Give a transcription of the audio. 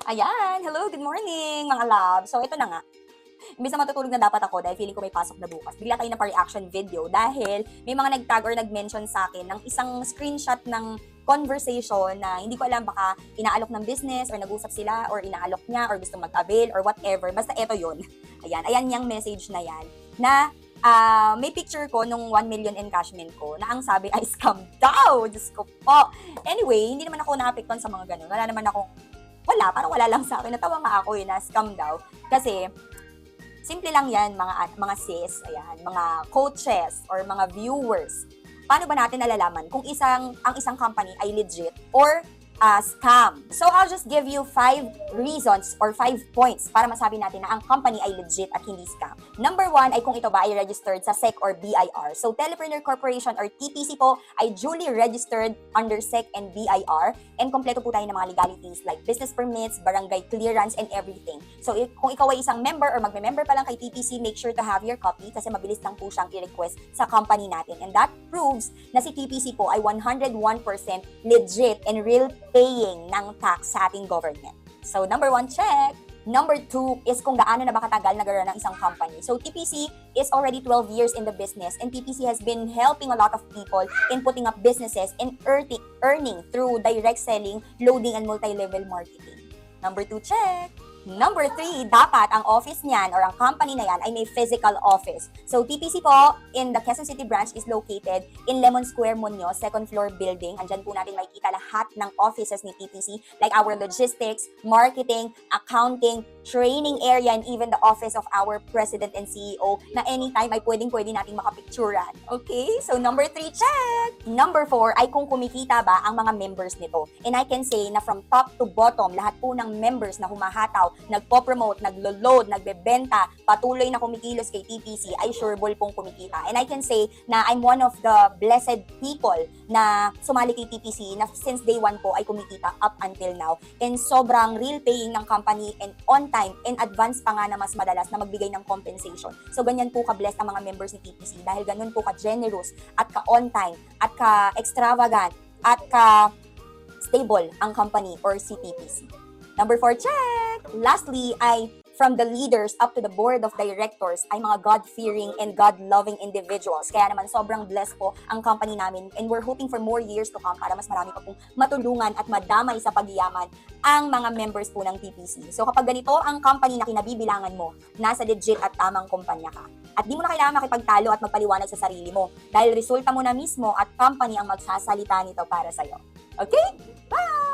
Ayan! Hello, good morning mga love! So ito na nga, imbes na matutulog na dapat ako dahil feeling ko may pasok na bukas, bigla tayo na pa-reaction video dahil may mga nag-tag or nag-mention sa akin ng isang screenshot ng conversation na hindi ko alam baka inaalok ng business or nag-usap sila or inaalok niya or gusto mag-avail or whatever. Basta ito yon. Ayan yung message na yan na may picture ko nung 1 million encashment ko na ang sabi ay scam daw. Diyos ko po. Anyway, hindi naman ako naapektuhan sa mga ganun. Parang wala lang sa akin. Natawa nga ako na scam daw. Kasi, simple lang yan, mga sis, ayan, mga coaches, or mga viewers. Paano ba natin nalalaman kung ang isang company ay legit or scam? So, I'll just give you 5 reasons or 5 points para masabi natin na ang company ay legit at hindi scam. Number 1 ay kung ito ba ay registered sa SEC or BIR. So, Telepreneur Corporation or TPC po ay duly registered under SEC and BIR and kompleto po tayo ng mga legalities like business permits, barangay clearance, and everything. So, kung ikaw ay isang member or magme-member pa lang kay TPC, make sure to have your copy kasi mabilis lang po siyang i-request sa company natin. And that proves na si TPC po ay 101% legit and real paying ng tax sa ating government. So, number 1, check. Number 2 is kung gaano na ba katagal nag-run ng isang company. So, TPC is already 12 years in the business and TPC has been helping a lot of people in putting up businesses and earning through direct selling, loading, and multi-level marketing. Number 2, check. Number 3, dapat ang office niyan or ang company na yan ay may physical office. So, TPC po in the Quezon City branch is located in Lemon Square, Muñoz, second floor building. Andyan po natin makikita lahat ng offices ni TPC like our logistics, marketing, accounting, training area, and even the office of our president and CEO na anytime ay pwedeng-pwede nating makapicturan. Okay? So, number 3, check! Number 4 ay kung kumikita ba ang mga members nito. And I can say na from top to bottom, lahat po ng members na humahataw, nagpo-promote, naglo-load, nagbebenta, patuloy na kumikilos kay TPC ay sureball pong kumikita. And I can say na I'm one of the blessed people na sumali kay TPC na since day 1 po ay kumikita up until now. And sobrang real paying ng company and on time and advance pa nga na mas madalas na magbigay ng compensation. So ganyan po ka-blessed ang mga members ni TPC dahil ganun po ka-generous at ka-on time at ka-extravagant at ka-stable ang company or si TPC. Number 4, check! Lastly, ay from the leaders up to the board of directors ay mga God-fearing and God-loving individuals. Kaya naman sobrang blessed po ang company namin and we're hoping for more years to come para mas marami pa pong matulungan at madamay sa pagyaman ang mga members po ng TPC. So kapag ganito ang company na kinabibilangan mo, nasa legit at tamang kumpanya ka. At di mo na kailangan makipagtalo at magpaliwanag sa sarili mo dahil resulta mo na mismo at company ang magsasalita nito para sa'yo. Okay? Bye!